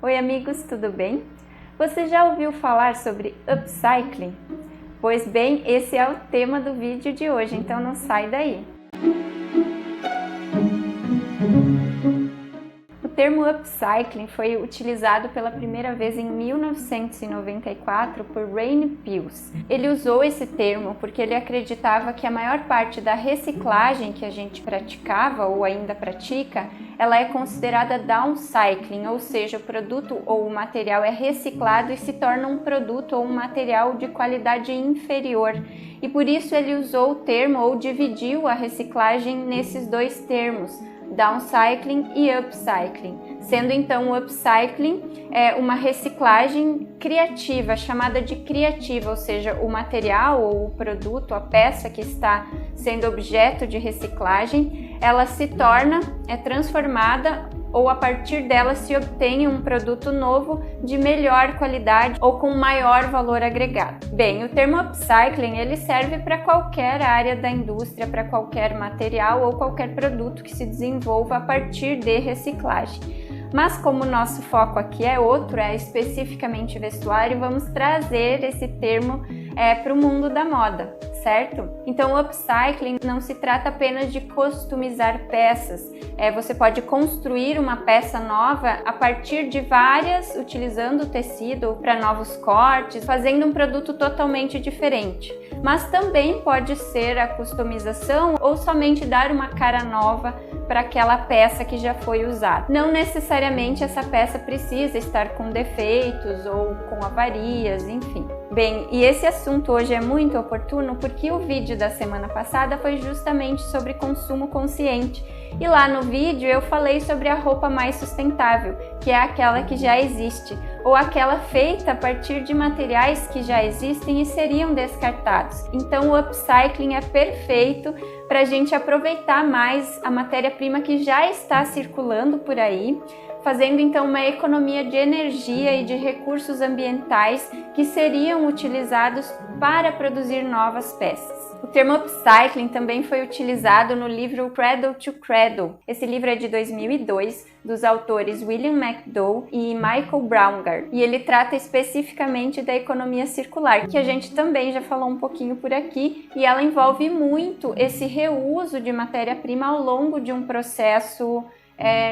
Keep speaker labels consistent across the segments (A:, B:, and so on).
A: Oi amigos, tudo bem? Você já ouviu falar sobre upcycling? Pois bem, esse é o tema do vídeo de hoje, então não sai daí! O termo upcycling foi utilizado pela primeira vez em 1994 por Ray Peels. Ele usou esse termo porque ele acreditava que a maior parte da reciclagem que a gente praticava ou ainda pratica, ela é considerada downcycling, ou seja, o produto ou o material é reciclado e se torna um produto ou um material de qualidade inferior. E por isso ele usou o termo ou dividiu a reciclagem nesses dois termos, downcycling e upcycling, sendo então o upcycling uma reciclagem criativa, chamada de criativa, ou seja, o material ou o produto, a peça que está sendo objeto de reciclagem, ela se torna transformada ou a partir dela se obtém um produto novo de melhor qualidade ou com maior valor agregado. Bem, o termo upcycling ele serve para qualquer área da indústria, para qualquer material ou qualquer produto que se desenvolva a partir de reciclagem. Mas como o nosso foco aqui é outro, é especificamente vestuário, vamos trazer esse termo para o mundo da moda, certo? Então o upcycling não se trata apenas de customizar peças, você pode construir uma peça nova a partir de várias, utilizando o tecido para novos cortes, fazendo um produto totalmente diferente. Mas também pode ser a customização ou somente dar uma cara nova para aquela peça que já foi usada. Não necessariamente essa peça precisa estar com defeitos ou com avarias, enfim. Bem, e esse assunto hoje é muito oportuno porque o vídeo da semana passada foi justamente sobre consumo consciente. E lá no vídeo eu falei sobre a roupa mais sustentável, que é aquela que já existe, ou aquela feita a partir de materiais que já existem e seriam descartados. Então o upcycling é perfeito para a gente aproveitar mais a matéria-prima que já está circulando por aí, fazendo então uma economia de energia e de recursos ambientais que seriam utilizados para produzir novas peças. O termo upcycling também foi utilizado no livro Cradle to Cradle. Esse livro é de 2002, dos autores William McDowell e Michael Braungart, e ele trata especificamente da economia circular, que a gente também já falou um pouquinho por aqui, e ela envolve muito esse reuso de matéria-prima ao longo de um processo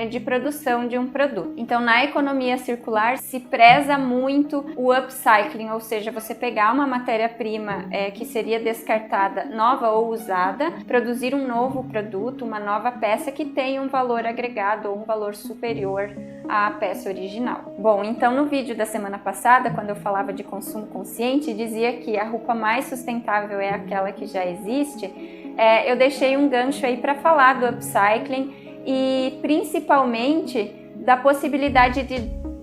A: de produção de um produto. Então, na economia circular se preza muito o upcycling, ou seja, você pegar uma matéria-prima que seria descartada, nova ou usada, produzir um novo produto, uma nova peça que tenha um valor agregado ou um valor superior à peça original. Bom, então no vídeo da semana passada, quando eu falava de consumo consciente, dizia que a roupa mais sustentável é aquela que já existe, eu deixei um gancho aí para falar do upcycling e principalmente da possibilidade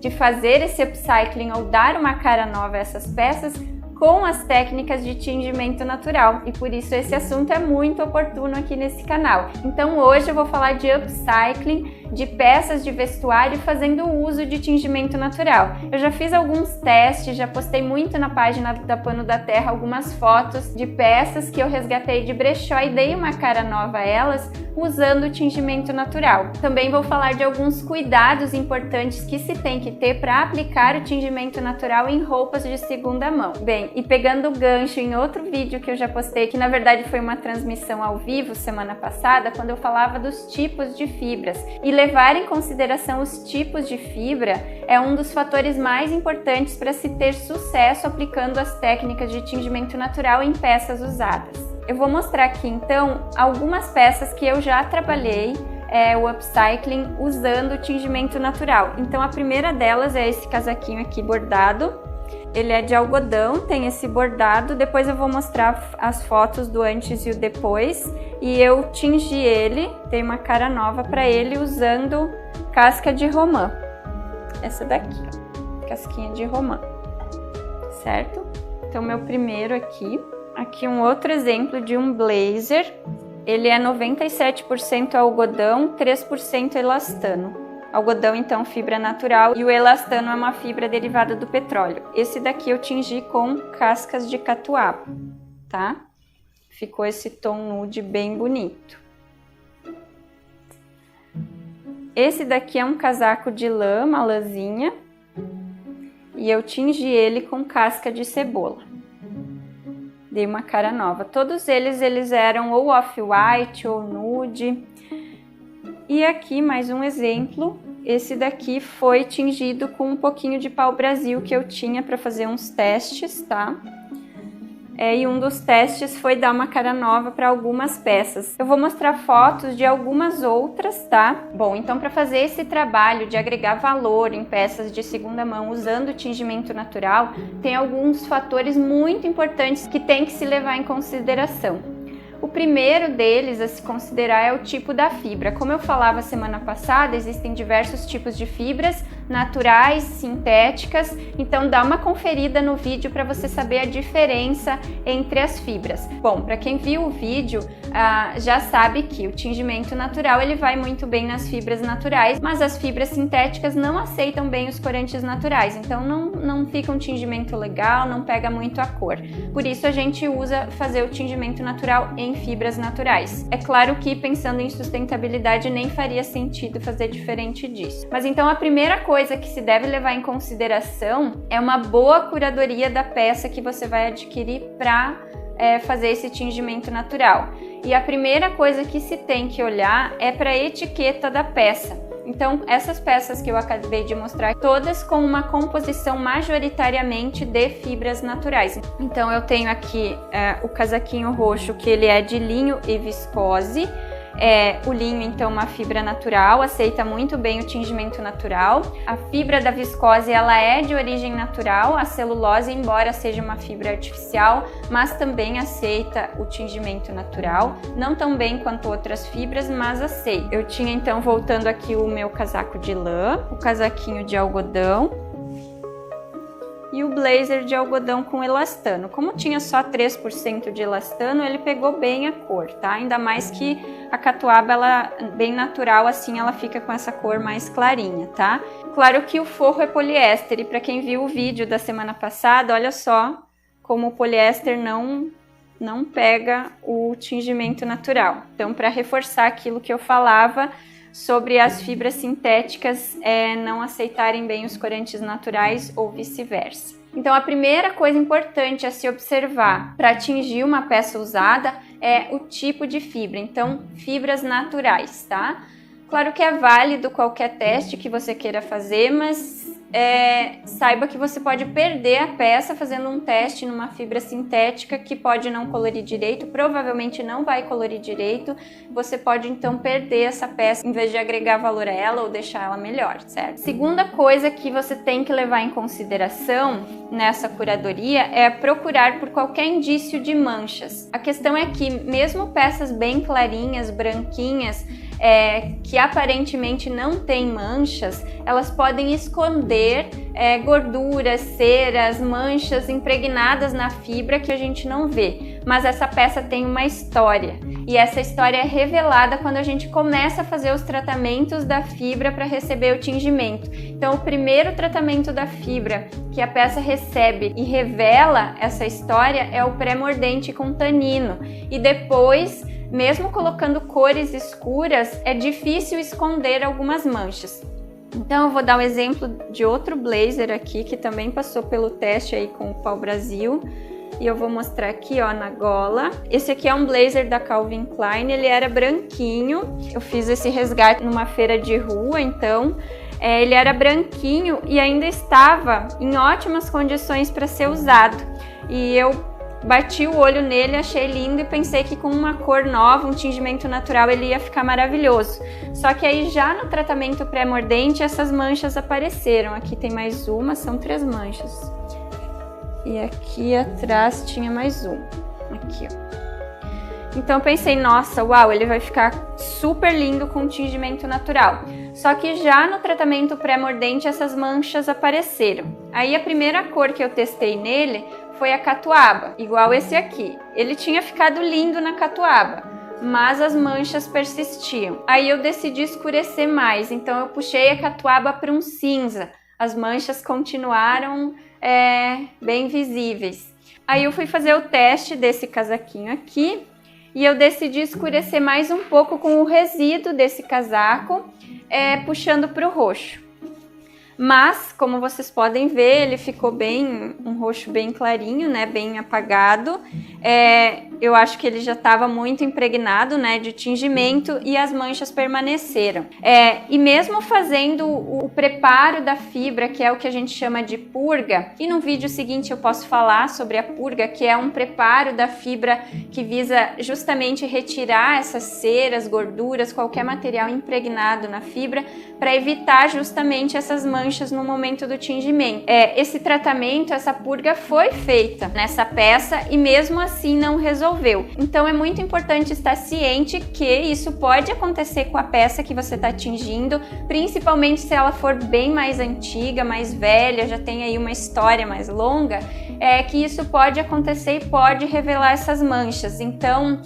A: de fazer esse upcycling ou dar uma cara nova a essas peças com as técnicas de tingimento natural, e por isso esse assunto é muito oportuno aqui nesse canal. Então hoje eu vou falar de upcycling de peças de vestuário fazendo uso de tingimento natural. Eu já fiz alguns testes, já postei muito na página da Pano da Terra algumas fotos de peças que eu resgatei de brechó e dei uma cara nova a elas usando o tingimento natural. Também vou falar de alguns cuidados importantes que se tem que ter para aplicar o tingimento natural em roupas de segunda mão. Bem, e pegando o gancho em outro vídeo que eu já postei, que na verdade foi uma transmissão ao vivo semana passada, quando eu falava dos tipos de fibras. E levar em consideração os tipos de fibra é um dos fatores mais importantes para se ter sucesso aplicando as técnicas de tingimento natural em peças usadas. Eu vou mostrar aqui então algumas peças que eu já trabalhei o upcycling usando o tingimento natural. Então a primeira delas é esse casaquinho aqui bordado. Ele é de algodão, tem esse bordado, depois eu vou mostrar as fotos do antes e o depois. E eu tingi ele, dei uma cara nova para ele usando casca de romã. Essa daqui, ó, casquinha de romã, certo? Então meu primeiro aqui. Aqui um outro exemplo de um blazer. Ele é 97% algodão, 3% elastano. Algodão, então, fibra natural, e o elastano é uma fibra derivada do petróleo. Esse daqui eu tingi com cascas de catuaba, tá? Ficou esse tom nude bem bonito. Esse daqui é um casaco de lã, uma lãzinha, E eu tingi ele com casca de cebola. Dei uma cara nova. Todos eles eram ou off-white ou nude. E aqui mais um exemplo. Esse daqui foi tingido com um pouquinho de pau-brasil que eu tinha para fazer uns testes, tá? E um dos testes foi dar uma cara nova para algumas peças. Eu vou mostrar fotos de algumas outras, tá? Bom, então para fazer esse trabalho de agregar valor em peças de segunda mão usando tingimento natural, tem alguns fatores muito importantes que tem que se levar em consideração. O primeiro deles a se considerar é o tipo da fibra. Como eu falava semana passada, existem diversos tipos de fibras, naturais, sintéticas, então dá uma conferida no vídeo para você saber a diferença entre as fibras. Bom, para quem viu o vídeo, já sabe que o tingimento natural ele vai muito bem nas fibras naturais, mas as fibras sintéticas não aceitam bem os corantes naturais, então não fica um tingimento legal, não pega muito a cor. Por isso a gente usa fazer o tingimento natural em fibras naturais. É claro que pensando em sustentabilidade nem faria sentido fazer diferente disso. Mas então a primeira coisa que se deve levar em consideração é uma boa curadoria da peça que você vai adquirir para fazer esse tingimento natural. E a primeira coisa que se tem que olhar é para a etiqueta da peça. Então, essas peças que eu acabei de mostrar, todas com uma composição majoritariamente de fibras naturais. Então, eu tenho aqui o casaquinho roxo, que ele é de linho e viscose. O linho, então, uma fibra natural, aceita muito bem o tingimento natural. A fibra da viscose, ela é de origem natural, a celulose, embora seja uma fibra artificial, mas também aceita o tingimento natural. Não tão bem quanto outras fibras, mas aceita. Eu tinha, então, voltando aqui o meu casaco de lã, o casaquinho de algodão e o blazer de algodão com elastano. Como tinha só 3% de elastano, ele pegou bem a cor, tá? Ainda mais que a catuaba, ela bem natural, assim ela fica com essa cor mais clarinha, tá? Claro que o forro é poliéster, e para quem viu o vídeo da semana passada, olha só como o poliéster não pega o tingimento natural. Então, para reforçar aquilo que eu falava sobre as fibras sintéticas não aceitarem bem os corantes naturais ou vice-versa. Então, a primeira coisa importante a se observar para atingir uma peça usada é o tipo de fibra. Então, fibras naturais, tá? Claro que é válido qualquer teste que você queira fazer, mas saiba que você pode perder a peça fazendo um teste numa fibra sintética que pode não colorir direito, provavelmente não vai colorir direito. Você pode então perder essa peça em vez de agregar valor a ela ou deixar ela melhor, certo? Segunda coisa que você tem que levar em consideração nessa curadoria é procurar por qualquer indício de manchas. A questão é que mesmo peças bem clarinhas, branquinhas, que aparentemente não tem manchas, elas podem esconder gorduras, ceras, manchas impregnadas na fibra que a gente não vê. Mas essa peça tem uma história, e essa história é revelada quando a gente começa a fazer os tratamentos da fibra para receber o tingimento. Então, o primeiro tratamento da fibra que a peça recebe e revela essa história é o pré-mordente com tanino, e depois, mesmo colocando cores escuras, é difícil esconder algumas manchas. Então eu vou dar um exemplo de outro blazer aqui que também passou pelo teste aí com o pau-brasil, e eu vou mostrar aqui, ó, na gola. Esse aqui é um blazer da Calvin Klein, ele era branquinho. Eu fiz esse resgate numa feira de rua, então ele era branquinho e ainda estava em ótimas condições para ser usado. E eu bati o olho nele, achei lindo e pensei que com uma cor nova, um tingimento natural, ele ia ficar maravilhoso. Só que aí já no tratamento pré-mordente, essas manchas apareceram. Aqui tem mais uma, são 3 manchas. E aqui atrás tinha mais uma. Aqui, ó. Então pensei, nossa, uau, ele vai ficar super lindo com tingimento natural. Só que já no tratamento pré-mordente, essas manchas apareceram. Aí a primeira cor que eu testei nele foi a catuaba, igual esse aqui. Ele tinha ficado lindo na catuaba, mas as manchas persistiam. Aí eu decidi escurecer mais, então eu puxei a catuaba para um cinza. As manchas continuaram bem visíveis. Aí eu fui fazer o teste desse casaquinho aqui e eu decidi escurecer mais um pouco com o resíduo desse casaco, puxando para o roxo. Mas, como vocês podem ver, ele ficou um roxo bem clarinho, né, bem apagado. Eu acho que ele já estava muito impregnado, né, de tingimento e as manchas permaneceram. E mesmo fazendo o preparo da fibra, que é o que a gente chama de purga, e no vídeo seguinte eu posso falar sobre a purga, que é um preparo da fibra que visa justamente retirar essas ceras, gorduras, qualquer material impregnado na fibra, para evitar justamente essas manchas no momento do tingimento. Esse tratamento, essa purga foi feita nessa peça e mesmo assim não resolveu. Então é muito importante estar ciente que isso pode acontecer com a peça que você está tingindo, principalmente se ela for bem mais antiga, mais velha, já tem aí uma história mais longa, que isso pode acontecer e pode revelar essas manchas. Então,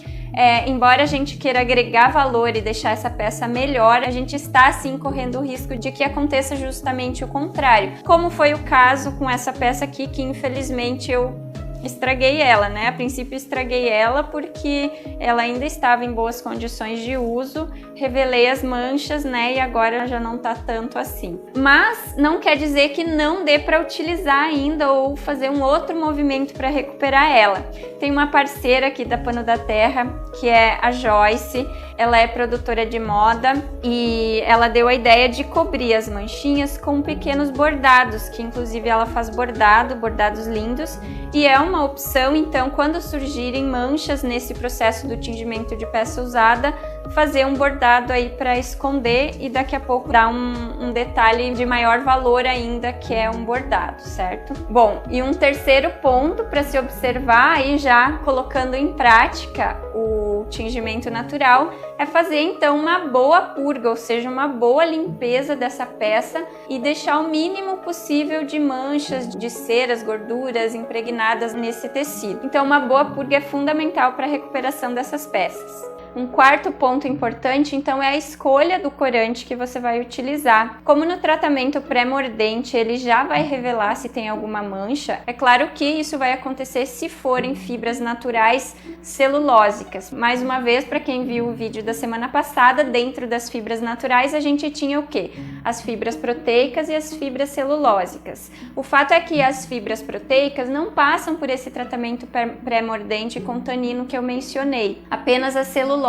A: embora a gente queira agregar valor e deixar essa peça melhor, a gente está sim correndo o risco de que aconteça justamente o contrário, como foi o caso com essa peça aqui, que infelizmente eu estraguei ela, né? A princípio estraguei ela porque ela ainda estava em boas condições de uso, revelei as manchas, né? E agora já não tá tanto assim. Mas não quer dizer que não dê para utilizar ainda ou fazer um outro movimento para recuperar ela. Tem uma parceira aqui da Pano da Terra, que é a Joyce. Ela é produtora de moda e ela deu a ideia de cobrir as manchinhas com pequenos bordados, que inclusive ela faz bordados lindos, e é uma opção, então, quando surgirem manchas nesse processo do tingimento de peça usada, fazer um bordado aí para esconder e daqui a pouco dar um detalhe de maior valor ainda, que é um bordado, certo? Bom, e um terceiro ponto para se observar aí, já colocando em prática o tingimento natural, é fazer então uma boa purga, ou seja, uma boa limpeza dessa peça e deixar o mínimo possível de manchas, de ceras, gorduras impregnadas nesse tecido. Então, uma boa purga é fundamental para a recuperação dessas peças. Um quarto ponto importante, então, é a escolha do corante que você vai utilizar. Como no tratamento pré-mordente ele já vai revelar se tem alguma mancha, é claro que isso vai acontecer se forem fibras naturais celulósicas. Mais uma vez, para quem viu o vídeo da semana passada, dentro das fibras naturais a gente tinha o quê? As fibras proteicas e as fibras celulósicas. O fato é que as fibras proteicas não passam por esse tratamento pré-mordente com tanino que eu mencionei. Apenas as celulósicas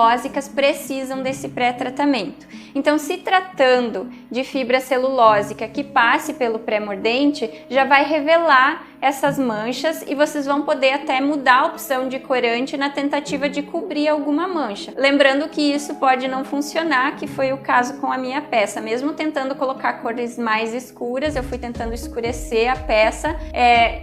A: precisam desse pré-tratamento. Então, se tratando de fibra celulósica que passe pelo pré-mordente, já vai revelar essas manchas e vocês vão poder até mudar a opção de corante na tentativa de cobrir alguma mancha. Lembrando que isso pode não funcionar, que foi o caso com a minha peça. Mesmo tentando colocar cores mais escuras, eu fui tentando escurecer a peça,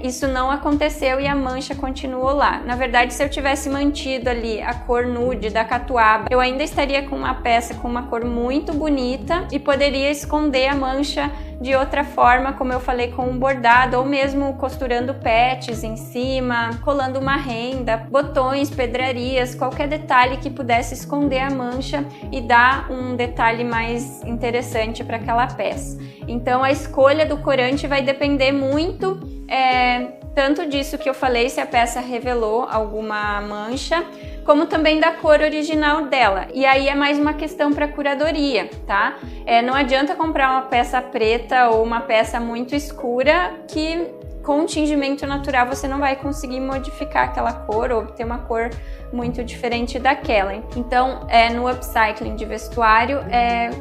A: isso não aconteceu e a mancha continuou lá. Na verdade, se eu tivesse mantido ali a cor nude da catuaba, eu ainda estaria com uma peça com uma cor muito bonita e poderia esconder a mancha de outra forma, como eu falei, com um bordado ou mesmo costurando patches em cima, colando uma renda, botões, pedrarias, qualquer detalhe que pudesse esconder a mancha e dar um detalhe mais interessante para aquela peça. Então a escolha do corante vai depender muito tanto disso que eu falei, se a peça revelou alguma mancha, como também da cor original dela. E aí é mais uma questão para curadoria, tá? Não adianta comprar uma peça preta ou uma peça muito escura que com tingimento natural você não vai conseguir modificar aquela cor ou ter uma cor muito diferente daquela. Então, no upcycling de vestuário,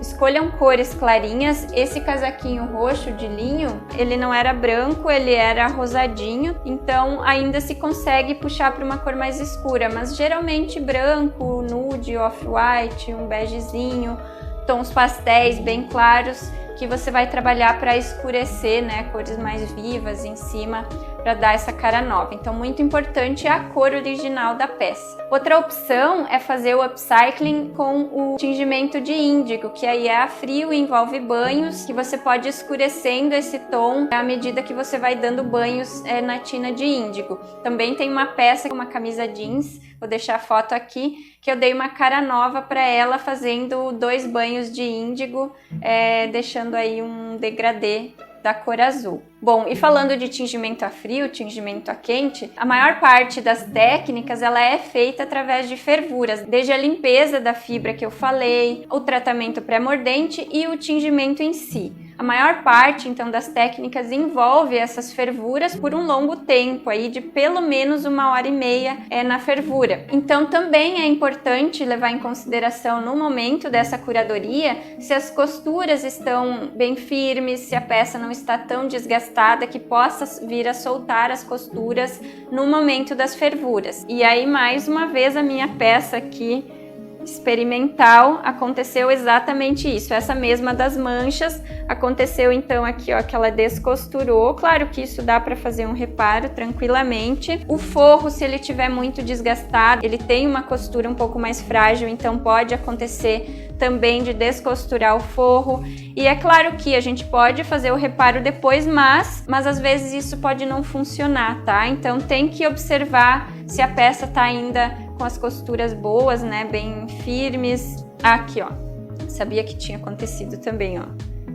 A: escolham cores clarinhas. Esse casaquinho roxo de linho, ele não era branco, ele era rosadinho, então ainda se consegue puxar para uma cor mais escura, mas geralmente branco, nude, off-white, um begezinho, tons pastéis bem claros, que você vai trabalhar para escurecer, né, cores mais vivas em cima, para dar essa cara nova. Então, muito importante é a cor original da peça. Outra opção é fazer o upcycling com o tingimento de índigo, que aí é a frio e envolve banhos, que você pode ir escurecendo esse tom à medida que você vai dando banhos na tina de índigo. Também tem uma peça, uma camisa jeans, vou deixar a foto aqui, que eu dei uma cara nova para ela fazendo 2 banhos de índigo, deixando aí um degradê da cor azul. Bom, e falando de tingimento a frio, tingimento a quente, a maior parte das técnicas ela é feita através de fervuras, desde a limpeza da fibra que eu falei, o tratamento pré-mordente e o tingimento em si. A maior parte, então, das técnicas envolve essas fervuras por um longo tempo, aí de pelo menos 1h30 na fervura. Então, também é importante levar em consideração no momento dessa curadoria se as costuras estão bem firmes, se a peça não está tão desgastada que possa vir a soltar as costuras no momento das fervuras. E aí, mais uma vez, a minha peça aqui experimental aconteceu exatamente isso, essa mesma das manchas aconteceu então aqui, ó, que ela descosturou. Claro que isso dá para fazer um reparo tranquilamente. O forro, se ele tiver muito desgastado, ele tem uma costura um pouco mais frágil, então pode acontecer também de descosturar o forro. E é claro que a gente pode fazer o reparo depois, mas às vezes isso pode não funcionar, tá? Então tem que observar se a peça tá ainda com as costuras boas, né, bem firmes. Aqui, ó, sabia que tinha acontecido também, ó.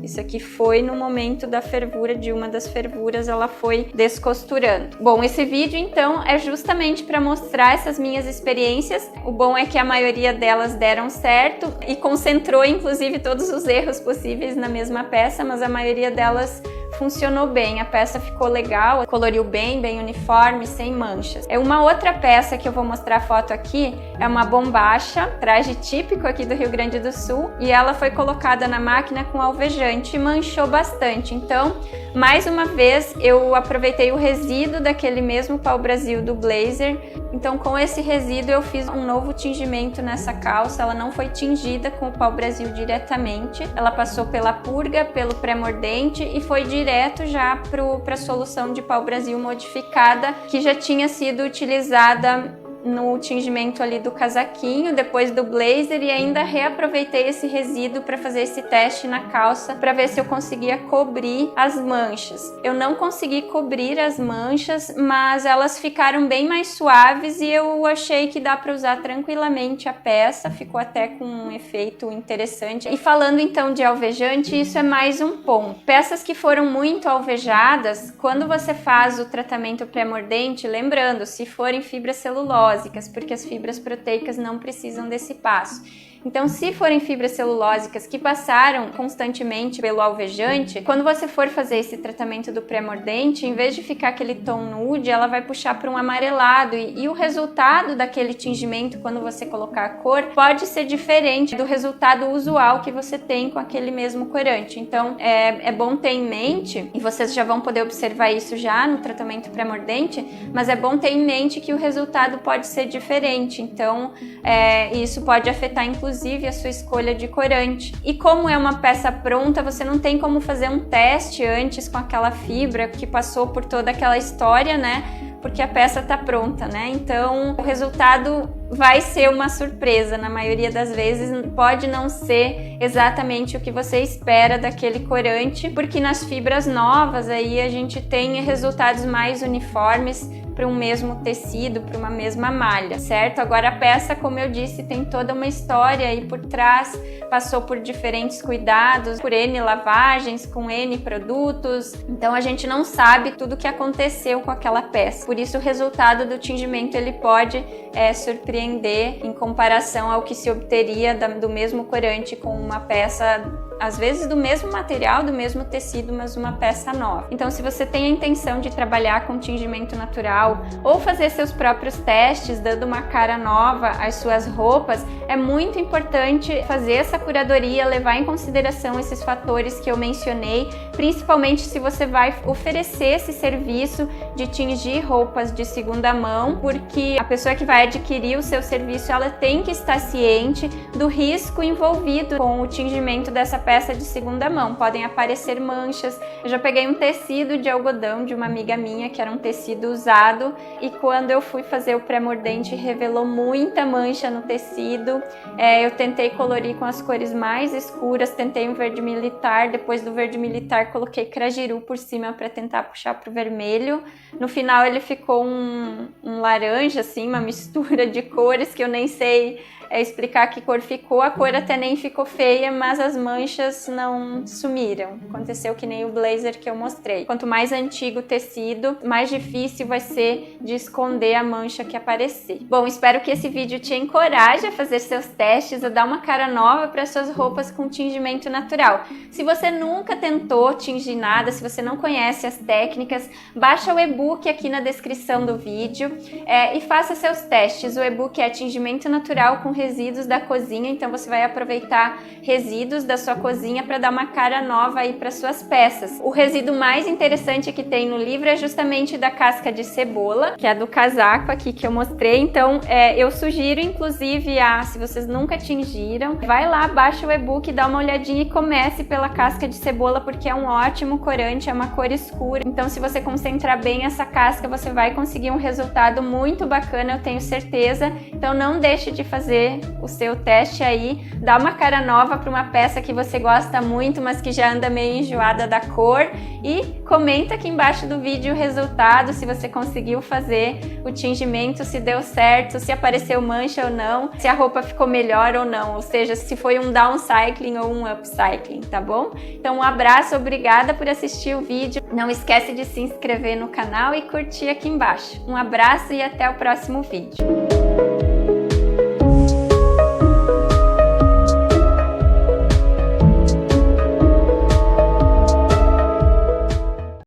A: Isso aqui foi no momento da fervura, de uma das fervuras, ela foi descosturando. Bom, esse vídeo então é justamente para mostrar essas minhas experiências. O bom é que a maioria delas deram certo e concentrou inclusive todos os erros possíveis na mesma peça, mas a maioria delas funcionou bem, a peça ficou legal, coloriu bem uniforme, sem manchas. Uma outra peça que eu vou mostrar a foto aqui é uma bombacha, traje típico aqui do Rio Grande do Sul, e ela foi colocada na máquina com alvejante e manchou bastante. Então, mais uma vez, eu aproveitei o resíduo daquele mesmo pau-brasil do blazer. Então, com esse resíduo eu fiz um novo tingimento nessa calça. Ela não foi tingida com o pau-brasil diretamente, ela passou pela purga, pelo pré-mordente e foi direto já para a solução de pau-brasil modificada, que já tinha sido utilizada no tingimento ali do casaquinho, depois do blazer, e ainda reaproveitei esse resíduo para fazer esse teste na calça para ver se eu conseguia cobrir as manchas. Eu não consegui cobrir as manchas, mas elas ficaram bem mais suaves e eu achei que dá para usar tranquilamente a peça, ficou até com um efeito interessante. E falando então de alvejante, isso é mais um ponto. Peças que foram muito alvejadas, quando você faz o tratamento pré-mordente, lembrando, se forem fibras celulosas, porque as fibras proteicas não precisam desse passo. Então, se forem fibras celulósicas que passaram constantemente pelo alvejante, quando você for fazer esse tratamento do pré-mordente, em vez de ficar aquele tom nude, ela vai puxar para um amarelado e o resultado daquele tingimento, quando você colocar a cor, pode ser diferente do resultado usual que você tem com aquele mesmo corante. Então, é bom ter em mente, e vocês já vão poder observar isso já no tratamento pré-mordente, mas é bom ter em mente que o resultado pode ser diferente. Então, isso pode afetar inclusive a sua escolha de corante. E como é uma peça pronta, você não tem como fazer um teste antes com aquela fibra que passou por toda aquela história, né? Porque a peça tá pronta, né? Então, o resultado vai ser uma surpresa. Na maioria das vezes, pode não ser exatamente o que você espera daquele corante, porque nas fibras novas aí a gente tem resultados mais uniformes para um mesmo tecido, para uma mesma malha, certo? Agora a peça, como eu disse, tem toda uma história aí por trás, passou por diferentes cuidados, por N lavagens, com N produtos, então a gente não sabe tudo o que aconteceu com aquela peça. Por isso o resultado do tingimento ele pode surpreender em comparação ao que se obteria do mesmo corante com uma peça, às vezes do mesmo material, do mesmo tecido, mas uma peça nova. Então, se você tem a intenção de trabalhar com tingimento natural ou fazer seus próprios testes, dando uma cara nova às suas roupas, é muito importante fazer essa curadoria, levar em consideração esses fatores que eu mencionei, principalmente se você vai oferecer esse serviço de tingir roupas de segunda mão, porque a pessoa que vai adquirir o seu serviço, ela tem que estar ciente do risco envolvido com o tingimento dessa peça de segunda mão. Podem aparecer manchas. Eu já peguei um tecido de algodão de uma amiga minha, que era um tecido usado, e quando eu fui fazer o pré-mordente, revelou muita mancha no tecido. Eu tentei colorir com as cores mais escuras, tentei um verde militar, depois do verde militar coloquei crajiru por cima para tentar puxar pro vermelho. No final ele ficou um laranja, assim, uma mistura de cores que eu nem sei explicar que cor ficou. A cor até nem ficou feia, mas as manchas não sumiram. Aconteceu que nem o blazer que eu mostrei. Quanto mais antigo o tecido, mais difícil vai ser de esconder a mancha que aparecer. Bom, espero que esse vídeo te encoraje a fazer seus testes, a dar uma cara nova para suas roupas com tingimento natural. Se você nunca tentou tingir nada, se você não conhece as técnicas, baixa o e-book aqui na descrição do vídeo e faça seus testes. O e-book é tingimento natural com resíduos da cozinha, então você vai aproveitar resíduos da sua cozinha para dar uma cara nova aí para suas peças. O resíduo mais interessante que tem no livro é justamente da casca de cebola, que é do casaco aqui que eu mostrei. Então eu sugiro, inclusive, se vocês nunca tingiram, vai lá, baixa o e-book, dá uma olhadinha e comece pela casca de cebola, porque é um ótimo corante, é uma cor escura. Então, se você concentrar bem essa casca, você vai conseguir um resultado muito bacana, eu tenho certeza. Então, não deixe de fazer o seu teste aí, dá uma cara nova para uma peça que você gosta muito, mas que já anda meio enjoada da cor, e comenta aqui embaixo do vídeo o resultado, se você conseguiu fazer o tingimento, se deu certo, se apareceu mancha ou não, se a roupa ficou melhor ou não, ou seja, se foi um downcycling ou um upcycling, tá bom? Então um abraço, obrigada por assistir o vídeo, não esquece de se inscrever no canal e curtir aqui embaixo. Um abraço e até o próximo vídeo.